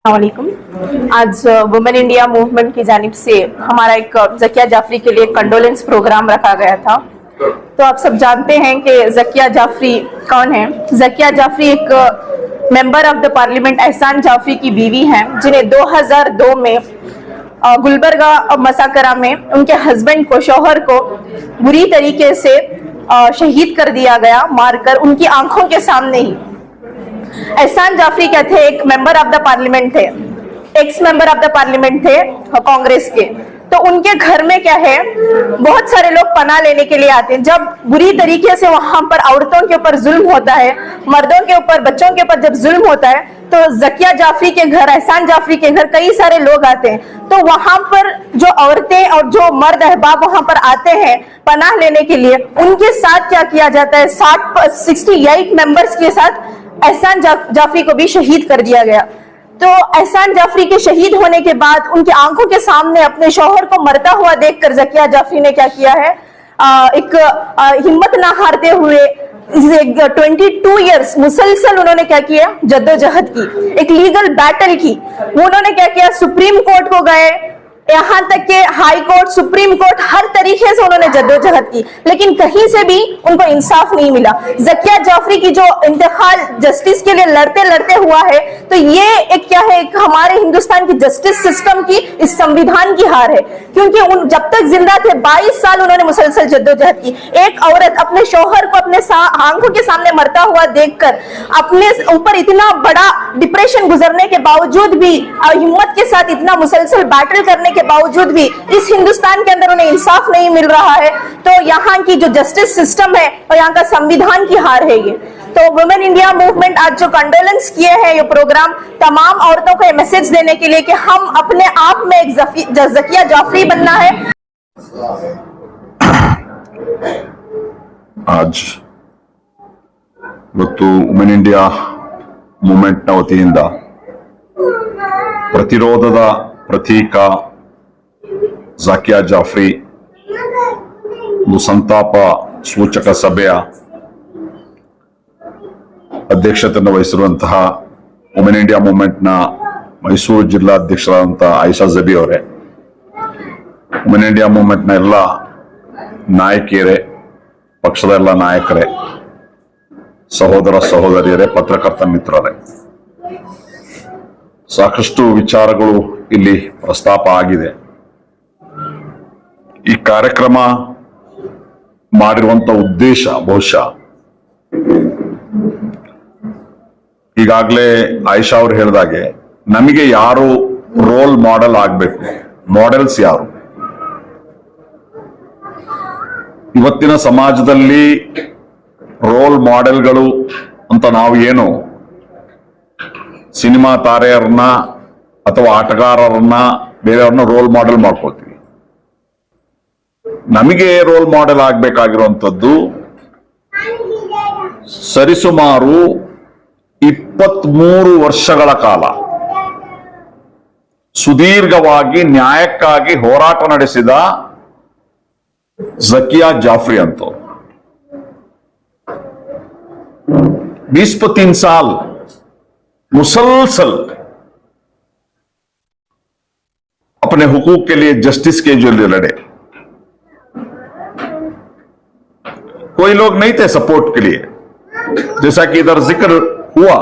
वालेकुम। आज women India movement की जानिब से हमारा एक ज़किया जाफरी के लिए कंडोलेंस प्रोग्राम रखा गया था। तो आप सब जानते हैं कि ज़किया जाफरी कौन है। ज़किया जाफरी एक मेंबर ऑफ द पार्लियामेंट एहसान जाफरी की बीवी हैं, जिन्हें 2002 में गुलबर्गा मसाकरा में उनके हस्बैंड को, शौहर को बुरी तरीके से शहीद कर दिया गया, मारकर उनकी आंखों के सामने ही। एहसान जाफरी क्या थे? एक मेंबर ऑफ द पार्लियामेंट थे, x member of the parliament थे कांग्रेस के। तो उनके घर में क्या है, बहुत सारे लोग पनाह लेने के लिए आते हैं। जब बुरी तरीके से वहां पर औरतों के ऊपर जुल्म होता है, मर्दों के ऊपर, बच्चों के ऊपर जब जुल्म होता है, तो ज़किया जाफरी के घर, एहसान जाफरी के घर कई सारे लोग आते हैं। तो वहां पर जो औरतें और जो मर्द अहबाब वहां पर आते हैं पनाह लेने के लिए, उनके साथ क्या किया जाता है, 68 मेंबर्स के साथ एहसान जाफरी को भी शहीद कर दिया गया। तो एहसान जाफरी के शहीद होने के बाद उनकी आंखों के सामने अपने शौहर को मरता हुआ देखकर ज़किया जाफरी ने क्या किया है, हिम्मत ना हारते हुए 22 इयर्स मुसलसल उन्होंने क्या किया, जद्दोजहद की, एक लीगल बैटल की। वो उन्होंने क्या किया, सुप्रीम कोर्ट को गए, यहाँ तक के हाई कोर्ट, सुप्रीम कोर्ट, हर तरीके से उन्होंने जद्दोजहद की, लेकिन कहीं से भी उनको इंसाफ नहीं मिला। ज़किया जाफरी की जो इंतकाल जस्टिस के लिए लड़ते लड़ते हुआ है, तो ये एक क्या है, एक हमारे हिंदुस्तान की जस्टिस सिस्टम की, इस संविधान की हार है। क्योंकि उन जब तक जिंदा थे 22 साल उन्होंने मुसलसल जद्दोजहद की। एक औरत अपने शौहर को अपने आंखों के सामने मरता हुआ देखकर अपने ऊपर इतना बड़ा डिप्रेशन गुजरने के बावजूद भी, हिम्मत के साथ इतना मुसलसल बैटल करने के बावजूद भी इस हिंदुस्तान के अंदर उन्हें इंसाफ नहीं मिल रहा है। तो यहाँ की जो जस्टिस सिस्टम है और यहाँ का संविधान की हार है ये। तो वुमेन इंडिया मूवमेंट आज जो कंडोलेंस किए हैं, ये प्रोग्राम तमाम औरतों को ये मैसेज देने के लिए कि हम अपने आप में एक ज़किया जाफरी बनना है। आज ಇವತ್ತು ವುಮೆನ್ ಇಂಡಿಯಾ ಮೂವ್ಮೆಂಟ್ನ ವತಿಯಿಂದ ಪ್ರತಿರೋಧದ ಪ್ರತೀಕ ಝಕಿಯಾ ಜಾಫ್ರಿ ಒಂದು ಸಂತಾಪ ಸೂಚಕ ಸಭೆಯ ಅಧ್ಯಕ್ಷತೆಯನ್ನು ವಹಿಸಿರುವಂತಹ ವುಮೆನ್ ಇಂಡಿಯಾ ಮೂವ್ಮೆಂಟ್ನ ಮೈಸೂರು ಜಿಲ್ಲಾಧ್ಯಕ್ಷರಾದಂತಹ ಆಯಿಷಾ ಜಬಿ ಅವರೇ, ವುಮೆನ್ ಇಂಡಿಯಾ ಮೂವ್ಮೆಂಟ್ನ ಎಲ್ಲ ನಾಯಕಿಯರೇ, ಪಕ್ಷದ ಎಲ್ಲ ನಾಯಕರೇ, ಸಹೋದರ ಸಹೋದರಿಯರೇ, ಪತ್ರಕರ್ತ ಮಿತ್ರರೇ, ಸಾಕಷ್ಟು ವಿಚಾರಗಳು ಇಲ್ಲಿ ಪ್ರಸ್ತಾಪ ಆಗಿದೆ. ಈ ಕಾರ್ಯಕ್ರಮ ಮಾಡಿರುವಂತ ಉದ್ದೇಶ ಬಹುಶಃ ಈಗಾಗಲೇ ಆಯಿಷಾ ಅವರು ಹೇಳಿದಾಗೆ, ನಮಗೆ ಯಾರು ರೋಲ್ ಮಾಡೆಲ್ ಆಗ್ಬೇಕು, ಮಾಡೆಲ್ಸ್ ಯಾರು, ಇವತ್ತಿನ ಸಮಾಜದಲ್ಲಿ ರೋಲ್ ಮಾಡೆಲ್ಗಳು ಅಂತ ನಾವು ಏನು ಸಿನಿಮಾ ತಾರೆಯರನ್ನ ಅಥವಾ ಆಟಗಾರರನ್ನ ಬೇರೆಯವ್ರನ್ನ ರೋಲ್ ಮಾಡೆಲ್ ಮಾಡ್ಕೊಳ್ತೀವಿ. ನಮಗೆ ರೋಲ್ ಮಾಡೆಲ್ ಆಗ್ಬೇಕಾಗಿರುವಂಥದ್ದು ಸರಿಸುಮಾರು 23 ವರ್ಷಗಳ ಕಾಲ ಸುದೀರ್ಘವಾಗಿ ನ್ಯಾಯಕ್ಕಾಗಿ ಹೋರಾಟ ನಡೆಸಿದ ज़किया जाफरी अंतो 20-3 साल मुसलसल अपने हुकूक के लिए, जस्टिस के जो लड़े। कोई लोग नहीं थे सपोर्ट के लिए, जैसा कि इधर जिक्र हुआ।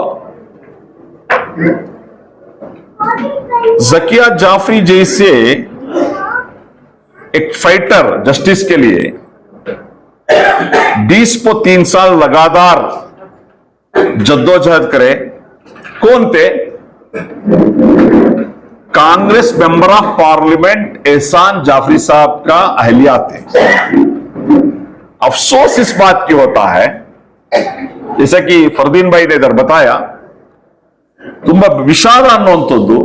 ज़किया जाफरी जैसे एक फाइटर जस्टिस के लिए 20-3 साल लगातार जद्दोजहद करे। कौन थे? कांग्रेस मेंबर ऑफ पार्लियामेंट एहसान जाफरी साहब का अहलिया थे। अफसोस इस बात की होता है, जैसा कि फरदीन भाई ने इधर बताया, ತುಂಬಾ ವಿಷಾದ ಅನ್ನುವಂಥದ್ದು,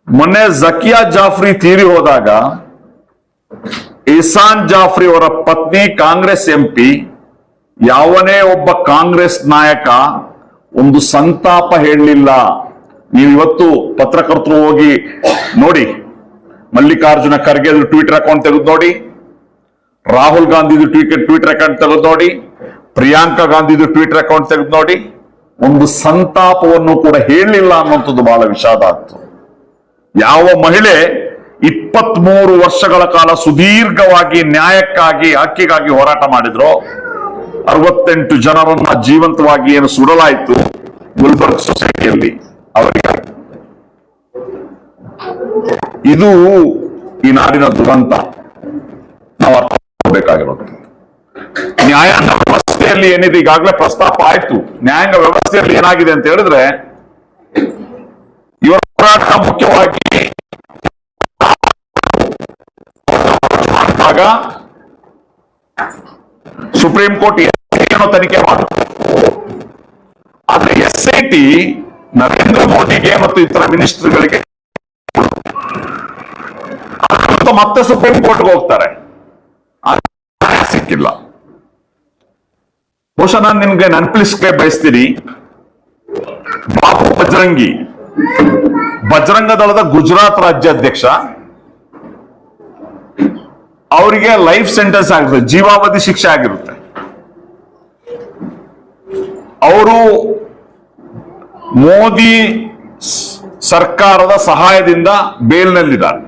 ಮೊನ್ನೆ ಝಕಿಯಾ ಜಾಫ್ರಿ ತೀರಿ ಹೋದಾಗ ಎಹ್ಸಾನ್ ಜಾಫ್ರಿ ಅವರ ಪತ್ನಿ ಕಾಂಗ್ರೆಸ್ ಎಂಪಿ, ಯಾವನೇ ಒಬ್ಬ ಕಾಂಗ್ರೆಸ್ ನಾಯಕ ಒಂದು ಸಂತಾಪ ಹೇಳಲಿಲ್ಲ. ನೀವು ಇವತ್ತು ಪತ್ರಕರ್ತರು ಹೋಗಿ ನೋಡಿ, ಮಲ್ಲಿಕಾರ್ಜುನ ಖರ್ಗೆ ಟ್ವಿಟರ್ ಅಕೌಂಟ್ ತೆಗೆದು ನೋಡಿ, ರಾಹುಲ್ ಗಾಂಧಿದು ಟ್ವಿಟರ್ ಅಕೌಂಟ್ ತೆಗೆದು ನೋಡಿ, ಪ್ರಿಯಾಂಕಾ ಗಾಂಧಿದು ಟ್ವಿಟರ್ ಅಕೌಂಟ್ ತೆಗೆದು ನೋಡಿ, ಒಂದು ಸಂತಾಪವನ್ನು ಕೂಡ ಹೇಳಲಿಲ್ಲ ಅನ್ನುವಂಥದ್ದು ಬಹಳ ವಿಷಾದ ಆಗ್ತು. ಯಾವ ಮಹಿಳೆ 23 ವರ್ಷಗಳ ಕಾಲ ಸುದೀರ್ಘವಾಗಿ ನ್ಯಾಯಕ್ಕಾಗಿ ಹಕ್ಕಿಗಾಗಿ ಹೋರಾಟ ಮಾಡಿದ್ರು, 68 ಜನರನ್ನ ಜೀವಂತವಾಗಿ ಏನು ಸುಡಲಾಯಿತು ಗುಲ್ಬರ್ಗ್ ಸೊಸೈಟಿಯಲ್ಲಿ ಅವರಿಗೆ, ಇದು ಈ ನಾಡಿನ ದುರಂತ. ನಾವು ಅರ್ಥ ಮಾಡಬೇಕಾಗಿರೋದು ನ್ಯಾಯಾಂಗ ವ್ಯವಸ್ಥೆಯಲ್ಲಿ ಏನಿದೆ, ಈಗಾಗಲೇ ಪ್ರಸ್ತಾಪ ಆಯ್ತು. ನ್ಯಾಯಾಂಗ ವ್ಯವಸ್ಥೆಯಲ್ಲಿ ಏನಾಗಿದೆ ಅಂತ ಹೇಳಿದ್ರೆ, ಇವರ ಹೋರಾಟ ಮುಖ್ಯವಾಗಿ ಸುಪ್ರೀಂ ಕೋರ್ಟ್ ತನಿಖೆ ಮಾಡುತ್ತೆ. ಆದ್ರೆ SIT ನರೇಂದ್ರ ಮೋದಿಗೆ ಮತ್ತು ಇತರ ಮಿನಿಸ್ಟರ್ಗಳಿಗೆ ಮತ್ತೆ ಸುಪ್ರೀಂ ಕೋರ್ಟ್ಗೆ ಹೋಗ್ತಾರೆ, ಸಿಕ್ಕಿಲ್ಲ. ಬಹುಶಃ ನಾನು ನಿಮ್ಗೆ ನೆನಪಿಸ್ಕೆ ಬಯಸ್ತೀನಿ, ಬಾಬು ಬಜರಂಗಿ ಬಜರಂಗ ದಳದ ಗುಜರಾತ್ ರಾಜ್ಯಾಧ್ಯಕ್ಷ, ಅವರಿಗೆ ಲೈಫ್ ಸೆಂಟೆನ್ಸ್ ಆಗಿರುತ್ತೆ, ಜೀವಾವಧಿ ಶಿಕ್ಷೆ ಆಗಿರುತ್ತೆ. ಅವರು ಮೋದಿ ಸರ್ಕಾರದ ಸಹಾಯದಿಂದ ಬೇಲ್ನಲ್ಲಿದ್ದಾರೆ.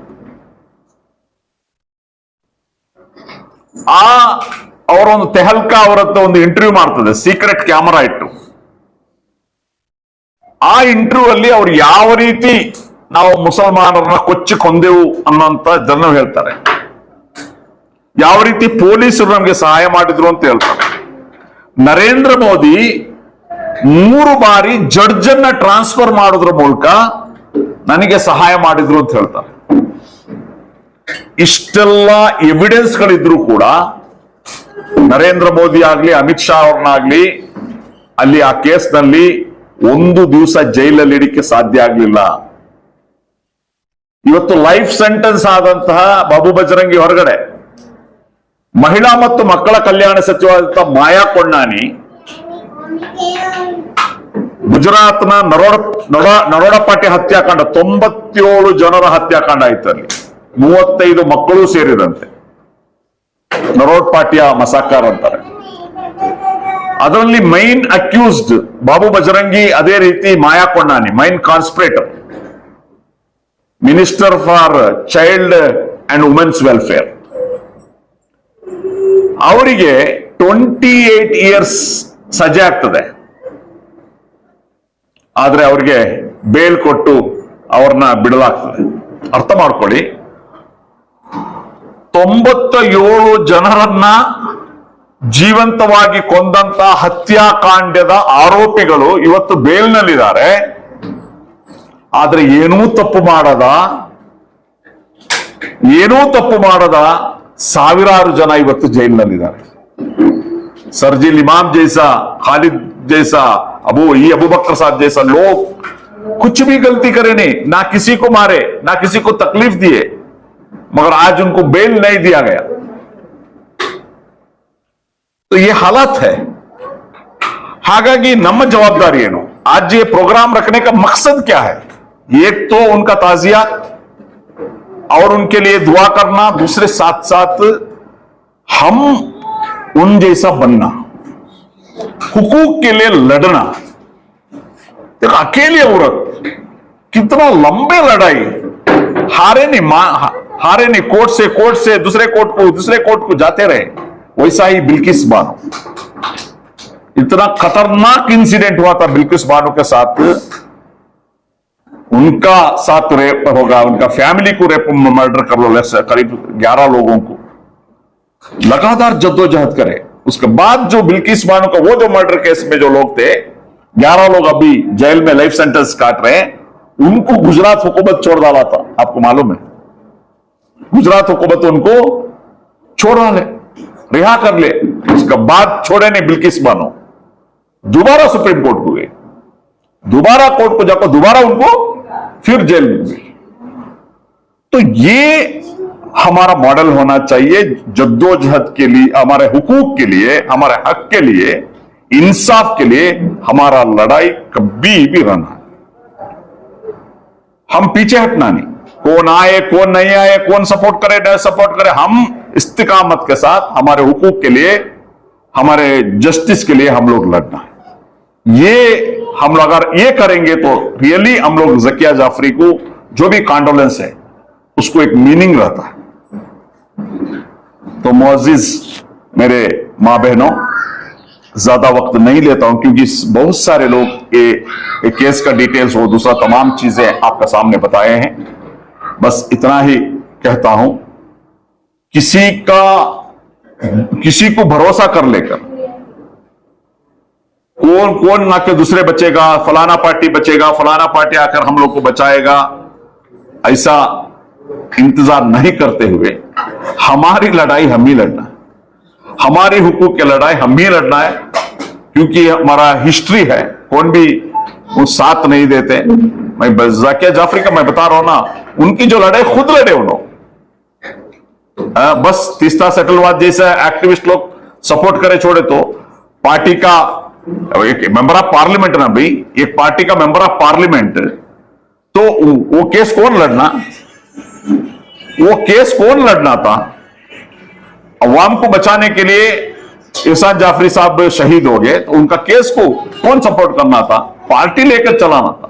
ಅವರೊಂದು ತೆಹಲ್ಕಾ ಅವರತ್ತ ಒಂದು ಇಂಟರ್ವ್ಯೂ ಮಾಡ್ತದೆ, ಸೀಕ್ರೆಟ್ ಕ್ಯಾಮರಾ ಇಟ್ಟು. ಆ ಇಂಟರ್ವ್ಯೂ ಅಲ್ಲಿ ಅವ್ರು ಯಾವ ರೀತಿ ನಾವು ಮುಸಲ್ಮಾನರನ್ನ ಕೊಚ್ಚಿ ಕೊಂದೆವು ಅನ್ನೋಂತ ಜನ ಹೇಳ್ತಾರೆ, ಯಾವ ರೀತಿ ಪೊಲೀಸರು ನಮಗೆ ಸಹಾಯ ಮಾಡಿದ್ರು ಅಂತ ಹೇಳ್ತಾರೆ. ನರೇಂದ್ರ ಮೋದಿ 3 ಬಾರಿ ಜಡ್ಜ್ ಅನ್ನ ಟ್ರಾನ್ಸ್ಫರ್ ಮಾಡೋದ್ರ ಮೂಲಕ ನನಗೆ ಸಹಾಯ ಮಾಡಿದ್ರು ಅಂತ ಹೇಳ್ತಾರೆ. ಇಷ್ಟೆಲ್ಲ ಎವಿಡೆನ್ಸ್ ಗಳಿದ್ರು ಕೂಡ ನರೇಂದ್ರ ಮೋದಿ ಆಗ್ಲಿ ಅಮಿತ್ ಶಾ ಅವ್ರನ್ನಾಗ್ಲಿ ಅಲ್ಲಿ ಆ ಕೇಸ್ನಲ್ಲಿ ಒಂದು ದಿವಸ ಜೈಲಲ್ಲಿ ಇಡಕ್ಕೆ ಸಾಧ್ಯ ಆಗ್ಲಿಲ್ಲ. ಇವತ್ತು ಲೈಫ್ ಸೆಂಟೆನ್ಸ್ ಆದಂತಹ ಬಾಬು ಬಜರಂಗಿ ಹೊರಗಡೆ, ಮಹಿಳಾ ಮತ್ತು ಮಕ್ಕಳ ಕಲ್ಯಾಣ ಸಚಿವರಾದಂತಹ ಮಾಯಾ ಕೊಂಡಾನಿ ಗುಜರಾತ್ನ ನರೋಡಪಾಟಿ ಹತ್ಯಾಕಾಂಡ, 97 ಜನರ ಹತ್ಯಾಕಾಂಡ ಆಯ್ತು. ಅಲ್ಲಿ 35 ಮಕ್ಕಳು ಸೇರಿದಂತೆ ನರೋಡಪಾಟಿಯ ಮಸಾಕರ್ ಅಂತಾರೆ. ಅದರಲ್ಲಿ ಮೈನ್ ಅಕ್ಯೂಸ್ಡ್ ಬಾಬು ಬಜರಂಗಿ, ಅದೇ ರೀತಿ Maya Kodnani main conspirator, minister for child and women's welfare. ಅವರಿಗೆ 28 ಇಯರ್ಸ್ ಸಜೆ ಆಗ್ತದೆ. ಆದ್ರೆ ಅವ್ರಿಗೆ ಬೇಲ್ ಕೊಟ್ಟು ಅವ್ರನ್ನ ಬಿಡಲಾಗ್ತದೆ. ಅರ್ಥ ಮಾಡ್ಕೊಳ್ಳಿ, 97 ಜನರನ್ನ ಜೀವಂತವಾಗಿ ಕೊಂದಂತ ಹತ್ಯಾಕಾಂಡದ ಆರೋಪಿಗಳು ಇವತ್ತು ಬೇಲ್ನಲ್ಲಿದ್ದಾರೆ. ಆದ್ರೆ ಏನೂ ತಪ್ಪು ಮಾಡದ ಸಾವಿರಾರು ಜನ ಇವತ್ತು ಜೈಲಿನಲ್ಲಿದ್ದಾರೆ. ಸರ್ಜಿಲ್ इमाम जैसा, खालिद जैसा, अबू बकर साहब जैसा लोग कुछ भी गलती करे नहीं, ना किसी को मारे, ना किसी को तकलीफ दिए, मगर आज उनको बेल नहीं दिया गया. तो ये हालत है. हालांकि ನಮ್ಮ जवाबदारी ಏನು? आज ये प्रोग्राम रखने का मकसद क्या है? एक तो उनका ताजिया और उनके लिए दुआ करना, दूसरे साथ साथ हम उन जैसा बनना, हुकूक के लिए लड़ना. देखो अकेली औरत कितना लंबे लड़ाई, हारे नहीं, कोर्ट से दूसरे कोर्ट को जाते रहे. वैसा ही बिल्किस बानो, इतना खतरनाक इंसिडेंट हुआ था बिल्किस बानो के साथ. उनका साथ रेप होगा, उनका फैमिली को रेप मर्डर कर लो, करीब 11 लोगों को. लगातार जद्दोजहद करे. उसके बाद जो बिल्किस बानो का वो जो मर्डर केस में जो लोग थे, 11 लोग अभी जेल में लाइफ सेंटेंस काट रहे हैं, उनको गुजरात हुकूमत छोड़ डाला था. आपको मालूम है, गुजरात हुकूमत उनको छोड़ डाले, रिहा कर ले. उसके बाद छोड़े नहीं बिल्किस बानो, दोबारा सुप्रीम कोर्ट को गए, दोबारा कोर्ट को जाकर दोबारा उनको फिर जेल में गए. तो ये हमारा मॉडल होना चाहिए जद्दोजहद के लिए, हमारे हुकूक के लिए, हमारे हक के लिए, इंसाफ के लिए. हमारा लड़ाई कभी भी रहना है. हम पीछे हटना नहीं. कौन आए कौन नहीं आए, कौन सपोर्ट करे न सपोर्ट करे, हम इस्तिकामत के साथ हमारे हुकूक के लिए, हमारे जस्टिस के लिए हम लोग लड़ना है. ये हम लोग अगर ये करेंगे तो रियली हम लोग जकिया जाफरी को जो भी कॉन्डोलेंस है उसको एक मीनिंग रहता है। तो मुअज़्ज़िज़ मेरे माँ बहनों, ज्यादा वक्त नहीं लेता हूं क्योंकि बहुत सारे लोग ये केस का डिटेल्स हो दूसरा तमाम चीजें आपका सामने बताए हैं। बस इतना ही कहता हूं, किसी को भरोसा कर लेकर कौन ना के दूसरे बचेगा, फलाना पार्टी बचेगा, फलाना पार्टी आकर हम लोग को बचाएगा, ऐसा इंतजार नहीं करते हुए हमारी लड़ाई हम ही लड़ना है, हमारी हुकूक की लड़ाई हम ही लड़ना है। क्योंकि हमारा हिस्ट्री है, कौन भी वो साथ नहीं देते। मैं ज़किया जाफरी का मैं बता रहा हूं ना, उनकी जो लड़ाई खुद लड़े उन्होंने, बस तीस्ता सेटलवाद जैसे एक्टिविस्ट लोग सपोर्ट करे छोड़े तो पार्टी का एक मेंबर ऑफ पार्लियामेंट ना भाई, एक पार्टी का मेंबर ऑफ पार्लियामेंट, तो वो केस कौन लड़ना था? अवाम को बचाने के लिए एहसान जाफरी साहब शहीद हो गए, तो उनका केस को कौन सपोर्ट करना था? पार्टी लेकर चलाना था,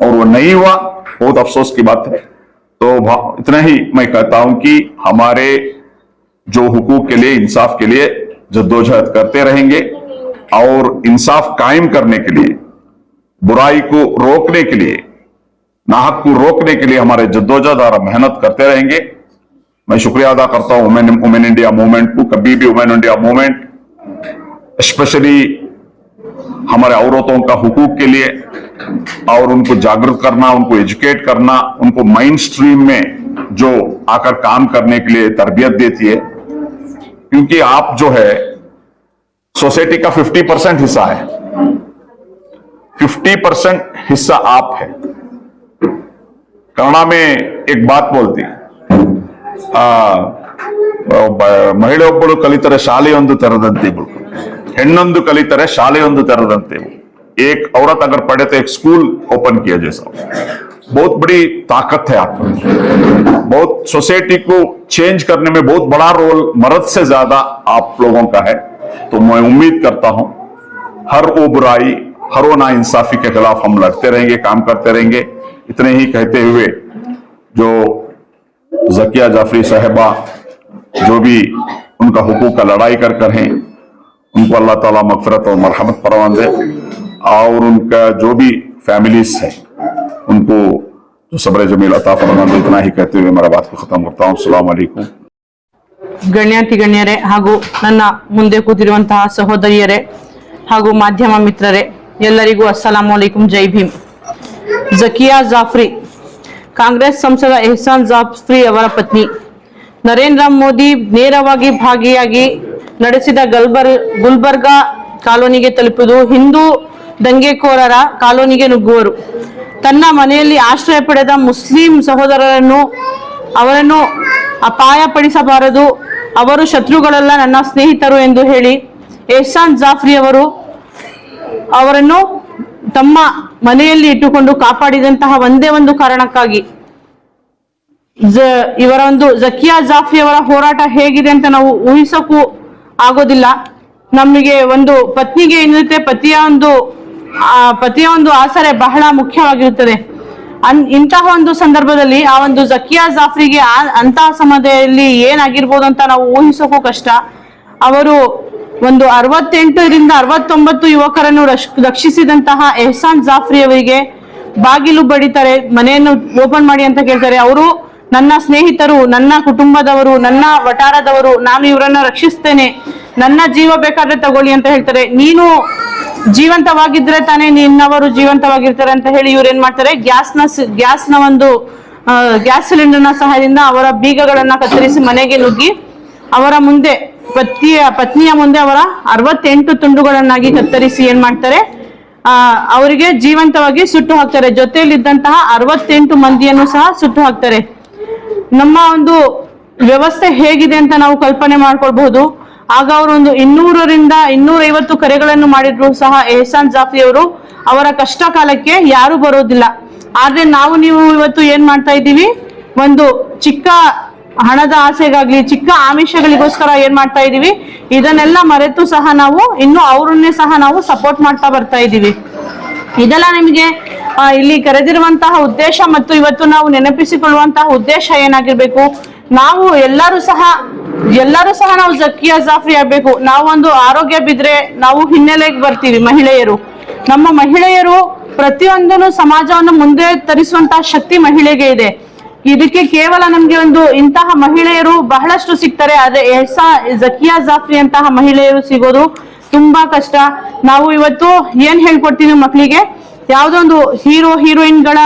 और वो नहीं हुआ। बहुत अफसोस की बात है। तो इतना ही मैं कहता हूं कि हमारे जो हुकूक के लिए, इंसाफ के लिए जद्दोजहद करते रहेंगे और इंसाफ कायम करने के लिए, बुराई को रोकने के लिए, नाहक को रोकने के लिए हमारे जद्दोजहद और मेहनत करते रहेंगे। मैं शुक्रिया अदा करता हूं वुमेन इंडिया मूवमेंट को। कभी भी वुमेन इंडिया मूवमेंट स्पेशली हमारे औरतों का हुकूक के लिए और उनको जागरूक करना, उनको एजुकेट करना, उनको माइंड स्ट्रीम में जो आकर काम करने के लिए तरबियत देती है। क्योंकि आप जो है सोसाइटी का 50% हिस्सा है, 50% हिस्सा आप है। कन्नड़ा में एक बात बोलती है, ಮಹಿಳೆಯೊಬ್ಬಳು ಕಲಿತರೆ ಶಾಲೆಯೊಂದು ತೆರೆದಂತೆ, ಹೆಣ್ಣೊಂದು ಕಲಿತರೆ ಶಾಲೆಯೊಂದು ತೆರೆದಂತೆ। एक औरत अगर पढ़े तो एक स्कूल ओपन किया जैसा। बहुत बड़ी ताकत है आपको, बहुत सोसाइटी को चेंज करने में बहुत बड़ा रोल मर्द से ज्यादा आप लोगों का है। तो मैं उम्मीद करता हूं हर वो बुराई, हर वो नाइंसाफी के खिलाफ हम लड़ते रहेंगे, काम करते रहेंगे। इतने ही कहते हुए जो ज़किया जाफरी साहिबा जो भी उनका हुकूक का लड़ाई कर हैं, उनको अल्लाह ताला मगफिरत और मरहमत फरमान दे, और उनका जो भी फैमिलीज है उनको जो सब्र जमील अता फरमान दे। इतना ही कहते हुए मेरा बात को खत्म करता हूँ। अस्सलाम वालेकुम। ಗಣ್ಯಾತಿ ಗಣ್ಯರೇ ಹಾಗೂ ನನ್ನ ಮುಂದೆ ಕೂತಿರುವಂತಹ ಸಹೋದರಿಯರೇ ಹಾಗೂ ಮಾಧ್ಯಮ ಮಿತ್ರರೇ, ಎಲ್ಲರಿಗೂ ಅಸ್ಸಲಾಮು ಅಲೈಕುಂ, ಜೈ ಭೀಮ್। ಝಕಿಯಾ ಜಾಫ್ರಿ ಕಾಂಗ್ರೆಸ್ ಸಂಸದ ಎಹ್ಸಾನ್ ಜಾಫ್ರಿ ಅವರ ಪತ್ನಿ ನರೇಂದ್ರ ಮೋದಿ ನೇರವಾಗಿ ಭಾಗಿಯಾಗಿ ನಡೆಸಿದ ಗುಲ್ಬರ್ಗಾ ಕಾಲೋನಿಗೆ ತಲುಪುವುದು, ಹಿಂದೂ ದಂಗೆಕೋರರ ಕಾಲೋನಿಗೆ ನುಗ್ಗುವರು, ತನ್ನ ಮನೆಯಲ್ಲಿ ಆಶ್ರಯ ಪಡೆದ ಮುಸ್ಲಿಂ ಸಹೋದರರನ್ನು ಅವರನ್ನು ಅಪಾಯಪಡಿಸಬಾರದು, ಅವರು ಶತ್ರುಗಳಲ್ಲ, ನನ್ನ ಸ್ನೇಹಿತರು ಎಂದು ಹೇಳಿ ಎಹ್ಸಾನ್ ಜಾಫ್ರಿ ಅವರನ್ನು ತಮ್ಮ ಮನೆಯಲ್ಲಿ ಇಟ್ಟುಕೊಂಡು ಕಾಪಾಡಿದಂತಹ ಒಂದೇ ಒಂದು ಕಾರಣಕ್ಕಾಗಿ ಇವರ ಒಂದು ಝಕಿಯಾ ಜಾಫ್ರಿ ಅವರ ಹೋರಾಟ ಹೇಗಿದೆ ಅಂತ ನಾವು ಊಹಿಸಕ್ಕೂ ಆಗೋದಿಲ್ಲ. ನಮಗೆ ಒಂದು ಪತ್ನಿಗೆ ಏನಿರುತ್ತೆ, ಪತಿಯ ಒಂದು ಆಸರೆ ಬಹಳ ಮುಖ್ಯವಾಗಿರುತ್ತದೆ. ಇಂತಹ ಒಂದು ಸಂದರ್ಭದಲ್ಲಿ ಆ ಒಂದು ಝಕಿಯಾ ಜಾಫ್ರಿಗೆ ಅಂತಹ ಸಮಯದಲ್ಲಿ ಏನಾಗಿರ್ಬೋದು ಅಂತ ನಾವು ಊಹಿಸೋಕು ಕಷ್ಟ. ಅವರು ಒಂದು 68ರಿಂದ 69 ಯುವಕರನ್ನು ರಕ್ಷಿಸಿದಂತಹ ಎಹ್ಸಾನ್ ಜಾಫ್ರಿ ಅವರಿಗೆ ಬಾಗಿಲು ಬಡಿತಾರೆ, ಮನೆಯನ್ನು ಓಪನ್ ಮಾಡಿ ಅಂತ ಕೇಳ್ತಾರೆ. ಅವರು ನನ್ನ ಸ್ನೇಹಿತರು, ನನ್ನ ಕುಟುಂಬದವರು, ನನ್ನ ವಟಾರದವರು, ನಾನು ಇವರನ್ನ ರಕ್ಷಿಸ್ತೇನೆ, ನನ್ನ ಜೀವ ಬೇಕಾದ್ರೆ ತಗೊಳ್ಳಿ ಅಂತ ಹೇಳ್ತಾರೆ. ನೀನು ಜೀವಂತವಾಗಿದ್ರೆ ತಾನೇ ನಿನ್ನವರು ಜೀವಂತವಾಗಿರ್ತಾರೆ ಅಂತ ಹೇಳಿ ಇವ್ರು ಏನ್ ಮಾಡ್ತಾರೆ, ಗ್ಯಾಸ್ನ ಒಂದು ಗ್ಯಾಸ್ ಸಿಲಿಂಡರ್ನ ಸಹಾಯದಿಂದ ಅವರ ಬೀಗಗಳನ್ನ ಕತ್ತರಿಸಿ ಮನೆಗೆ ನುಗ್ಗಿ ಅವರ ಮುಂದೆ ಪತ್ನಿಯ ಮುಂದೆ ಅವರ 68 ತುಂಡುಗಳನ್ನಾಗಿ ಕತ್ತರಿಸಿ ಏನ್ ಮಾಡ್ತಾರೆ, ಅವರಿಗೆ ಜೀವಂತವಾಗಿ ಸುಟ್ಟು ಹಾಕ್ತಾರೆ. ಜೊತೆಯಲ್ಲಿದ್ದಂತಹ 68 ಮಂದಿಯನ್ನು ಸಹ ಸುಟ್ಟು ಹಾಕ್ತಾರೆ. ನಮ್ಮ ಒಂದು ವ್ಯವಸ್ಥೆ ಹೇಗಿದೆ ಅಂತ ನಾವು ಕಲ್ಪನೆ ಮಾಡ್ಕೊಳ್ಬಹುದು. ಆಗ ಅವರು ಒಂದು 200ರಿಂದ 250 ಕರೆಗಳನ್ನು ಮಾಡಿದ್ರು ಸಹ ಎಹ್ಸಾನ್ ಜಾಫ್ರಿ ಅವರು ಅವರ ಕಷ್ಟ ಕಾಲಕ್ಕೆ ಯಾರು ಬರೋದಿಲ್ಲ. ಆದ್ರೆ ನೀವು ಇವತ್ತು ಏನ್ ಮಾಡ್ತಾ ಇದ್ದೀವಿ, ಒಂದು ಚಿಕ್ಕ ಹಣದ ಆಸೆಗಾಗ್ಲಿ, ಚಿಕ್ಕ ಆಮಿಷಗಳಿಗೋಸ್ಕರ ಏನ್ ಮಾಡ್ತಾ ಇದೀವಿ, ಇದನ್ನೆಲ್ಲ ಮರೆತು ಸಹ ನಾವು ಇನ್ನು ಅವ್ರನ್ನೇ ಸಹ ನಾವು ಸಪೋರ್ಟ್ ಮಾಡ್ತಾ ಬರ್ತಾ ಇದೀವಿ. ಇದೆಲ್ಲ ನಿಮಗೆ ಇಲ್ಲಿ ಕರೆದಿರುವಂತಹ ಉದ್ದೇಶ ಮತ್ತು ಇವತ್ತು ನಾವು ನೆನಪಿಸಿಕೊಳ್ಳುವಂತಹ ಉದ್ದೇಶ ಏನಾಗಿರ್ಬೇಕು, ನಾವು ಎಲ್ಲರೂ ಸಹ ನಾವು ಜಕಿಯಾ ಜಾಫ್ರಿ ಆಗ್ಬೇಕು. ನಾವೊಂದು ಆರೋಗ್ಯ ಬಿದ್ರೆ ನಾವು ಹಿನ್ನೆಲೆಗೆ ಬರ್ತೀವಿ. ನಮ್ಮ ಮಹಿಳೆಯರು ಪ್ರತಿಯೊಂದನ್ನು ಸಮಾಜವನ್ನು ಮುಂದೆ ತರಿಸುವಂತಹ ಶಕ್ತಿ ಮಹಿಳೆಗೆ ಇದೆ. ಇದಕ್ಕೆ ಕೇವಲ ನಮ್ಗೆ ಒಂದು ಇಂತಹ ಮಹಿಳೆಯರು ಬಹಳಷ್ಟು ಸಿಗ್ತಾರೆ, ಆದ್ರೆ ಜಕಿಯಾ ಜಾಫ್ರಿ ಅಂತಹ ಮಹಿಳೆಯರು ಸಿಗೋದು ತುಂಬಾ ಕಷ್ಟ. ನಾವು ಇವತ್ತು ಏನ್ ಹೇಳ್ಕೊಡ್ತೀವಿ ಮಕ್ಕಳಿಗೆ, ಯಾವ್ದೊಂದು ಹೀರೋಯಿನ್ಗಳ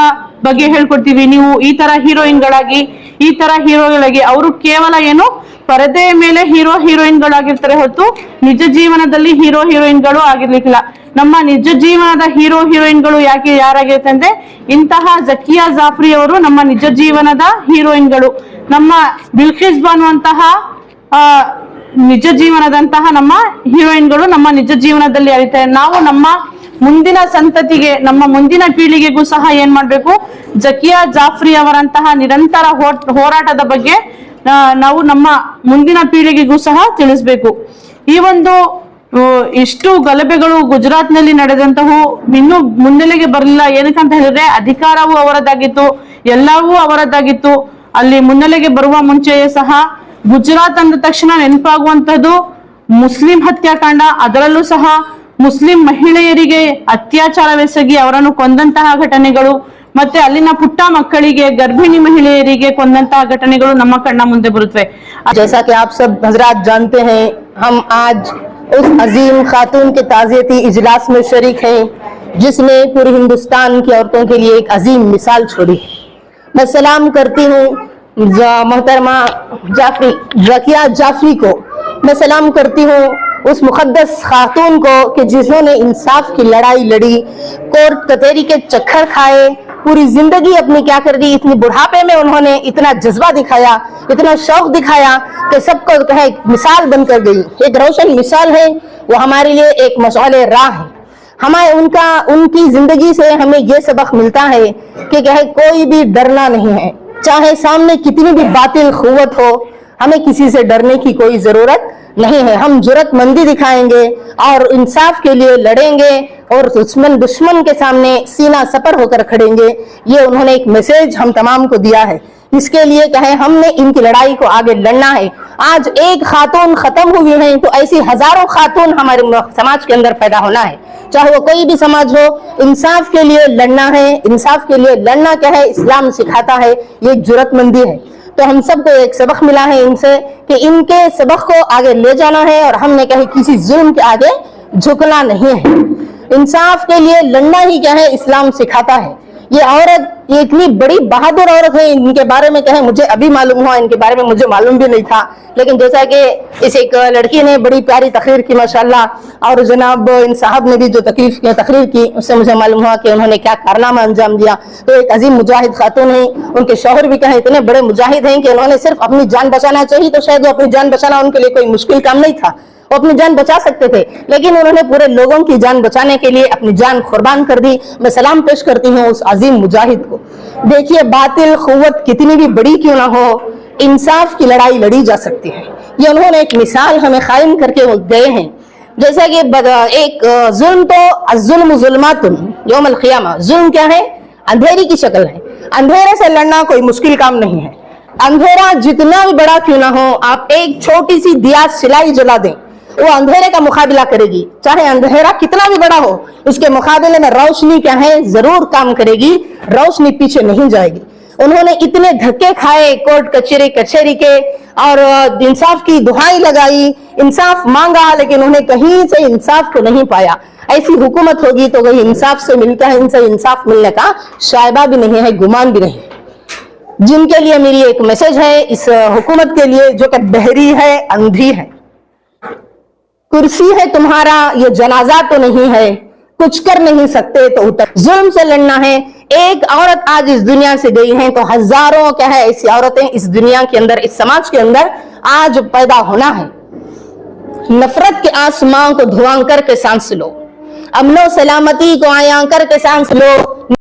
ಬಗ್ಗೆ ಹೇಳ್ಕೊಡ್ತೀವಿ, ನೀವು ಈ ತರ ಹೀರೋಯಿನ್ಗಳಾಗಿ ಈ ತರ ಹೀರೋಗಳಾಗಿ. ಅವರು ಕೇವಲ ಏನು ಪರದೆಯ ಮೇಲೆ ಹೀರೋಯಿನ್ಗಳಾಗಿರ್ತಾರೆ ಹೊತ್ತು ನಿಜ ಜೀವನದಲ್ಲಿ ಹೀರೋಯಿನ್ಗಳು ಆಗಿರ್ಲಿಕ್ಕಿಲ್ಲ. ನಮ್ಮ ನಿಜ ಜೀವನದ ಹೀರೋಯಿನ್ಗಳು ಯಾರಾಗಿರುತ್ತೆ ಅಂದ್ರೆ ಇಂತಹ ಜಕಿಯಾ ಜಾಫ್ರಿ ಅವರು ನಮ್ಮ ನಿಜ ಜೀವನದ ಹೀರೋಯಿನ್ಗಳು. ನಮ್ಮ ಬಿಲ್ಕಿಸ್ ಬಾನು ಅಂತಹ ನಿಜ ಜೀವನದಂತಹ ನಮ್ಮ ಹೀರೋಯಿನ್ಗಳು ನಮ್ಮ ನಿಜ ಜೀವನದಲ್ಲಿ ಅರಿತಾರೆ. ನಾವು ನಮ್ಮ ಮುಂದಿನ ಸಂತತಿಗೆ, ನಮ್ಮ ಮುಂದಿನ ಪೀಳಿಗೆಗೂ ಸಹ ಏನ್ ಮಾಡ್ಬೇಕು, ಜಕಿಯಾ ಜಾಫ್ರಿ ಅವರಂತಹ ನಿರಂತರ ಹೋರಾಟದ ಬಗ್ಗೆ ನಾವು ನಮ್ಮ ಮುಂದಿನ ಪೀಳಿಗೆಗೂ ಸಹ ತಿಳಿಸ್ಬೇಕು. ಈ ಒಂದು ಇಷ್ಟು ಗಲಭೆಗಳು ಗುಜರಾತ್ನಲ್ಲಿ ನಡೆದಂತಹವು ಇನ್ನೂ ಮುನ್ನೆಲೆಗೆ ಬರಲಿಲ್ಲ. ಏನಕ್ಕಂತ ಹೇಳಿದ್ರೆ ಅಧಿಕಾರವೂ ಅವರದ್ದಾಗಿತ್ತು, ಎಲ್ಲವೂ ಅವರದ್ದಾಗಿತ್ತು. ಅಲ್ಲಿ ಮುನ್ನೆಲೆಗೆ ಬರುವ ಮುಂಚೆಯೇ ಸಹ ಗುಜರಾತ್ ಅಂದ ತಕ್ಷಣ ನೆನಪಾಗುವಂತದ್ದು ಮುಸ್ಲಿಂ ಹತ್ಯಾಕಾಂಡ, ಅದರಲ್ಲೂ ಸಹ ಮುಸ್ಲಿಂ ಮಹಿಳೆಯರಿಗೆ ಅತ್ಯಾಚಾರವೆಸಗಿ ಅವರನ್ನು ಕೊಂದಂತಹ ಘಟನೆಗಳು, ಮತ್ತೆ ಅಲ್ಲಿನ ಪುಟ್ಟ ಮಕ್ಕಳಿಗೆ, ಗರ್ಭಿಣಿ ಮಹಿಳೆಯರಿಗೆ ಕೊಂದಂತಹ ಘಟನೆಗಳು ನಮ್ಮ ಕಣ್ಣ ಮುಂದೆ ಬರುತ್ತವೆ. जैसा कि आप सब हजरात जानते हैं, हम आज उस अजीम खातून के ताज़ियती इजलास में शरीक हैं जिसने पूरे हिंदुस्तान की औरतों के लिए एक अजीम मिसाल छोड़ी। मैं सलाम करती हूँ मोहतरमा जकिया जाफरी को, मैं सलाम करती हूँ उस मुकद्दस खातून को कि जिन्होंने इंसाफ की लड़ाई लड़ी, कोर्ट कचहरी के चक्कर खाए, पूरी जिंदगी अपनी क्या कर दी, इतनी बुढ़ापे में उन्होंने इतना जज्बा दिखाया, इतना शौक दिखाया कि सबको कहे मिसाल बनकर गई। एक रोशन मिसाल है, वो हमारे लिए एक मशाल राह है। हमें उनकी जिंदगी से हमें ये सबक मिलता है कि कहे कोई भी डरना नहीं है, चाहे सामने कितनी भी बातिल खुवत हो, हमें किसी से डरने की कोई जरूरत नहीं है। हम जुर्रतमंदी दिखाएंगे और इंसाफ के लिए लड़ेंगे और दुश्मन के सामने सीना सपर होकर खड़ेंगे। ये उन्होंने एक मैसेज हम तमाम को दिया है। इसके लिए कहे हमने इनकी लड़ाई को आगे लड़ना है। आज एक खातून खत्म हुई है तो ऐसी हजारों खातून हमारे समाज के अंदर पैदा होना है, चाहे वो कोई भी समाज हो। इंसाफ के लिए लड़ना है। इंसाफ के लिए लड़ना क्या है, इस्लाम सिखाता है, ये जुर्रतमंदी है। तो हम सबको एक सबक मिला है इनसे कि इनके सबक को आगे ले जाना है और हमने कहे किसी जुल्म के आगे झुकना नहीं है। इंसाफ के लिए लड़ना ही क्या है, इस्लाम सिखाता है। ये औरत ये इतनी बड़ी बहादुर औरत है, इनके बारे में कहे मुझे अभी मालूम हुआ, इनके बारे में मुझे मालूम भी नहीं था। लेकिन जैसा कि इस एक लड़की ने बड़ी प्यारी तकरीर की माशाल्लाह, और जनाब इन साहब ने भी जो तकरीर की उससे मुझे मालूम हुआ कि उन्होंने क्या कारनामा अंजाम दिया। तो एक अजीम मुजाहिद खातून है, उनके शौहर भी कहे इतने बड़े मुजाहिद हैं कि उन्होंने सिर्फ अपनी जान बचाना चाहिए तो शायद वो अपनी जान बचाना उनके लिए कोई मुश्किल काम नहीं था, वो अपनी जान बचा सकते थे, लेकिन उन्होंने पूरे लोगों की जान बचाने के लिए अपनी जान कुर्बान कर दी। मैं सलाम पेश करती हूँ उस अजीम मुजाहिद को। देखिए बातिल खुव्वत कितनी भी बड़ी क्यों ना हो, इंसाफ की लड़ाई लड़ी जा सकती है। ये उन्होंने एक मिसाल हमें कायम करके वो गए हैं। जैसा कि एक जुल्म तो अज़्ज़ुल्म ज़ुल्मातुन यौमल क़ियामा, जुल्म क्या है, अंधेरी की शक्ल है। अंधेरे से लड़ना कोई मुश्किल काम नहीं है। अंधेरा जितना भी बड़ा क्यों ना हो, आप एक छोटी सी दिया सिलाई जला दें, वो अंधेरे का मुकाबला करेगी। चाहे अंधेरा कितना भी बड़ा हो, उसके मुकाबले में रोशनी क्या है, जरूर काम करेगी, रोशनी पीछे नहीं जाएगी। उन्होंने इतने धक्के खाए कोर्ट कचहरी के और इंसाफ की दुहाई लगाई, इंसाफ मांगा, लेकिन उन्हें कहीं से इंसाफ को नहीं पाया। ऐसी हुकूमत होगी तो वही इंसाफ से मिलता है, इनसे इंसाफ मिलने का शायबा भी नहीं है, गुमान भी नहीं। जिनके लिए मेरी एक मैसेज है इस हुकूमत के लिए जो कि बहरी है, अंधी है। कुर्सी है तुम्हारा, ये जनाजा तो नहीं है, कुछ कर नहीं सकते तो उतर। जुल्म से लड़ना है। एक औरत आज इस दुनिया से गई है तो हजारों क्या है ऐसी औरतें इस दुनिया के अंदर, इस समाज के अंदर आज पैदा होना है। नफरत के आसमां को धुआं करके सांस लो, अमनो सलामती को आया करके सांस लो।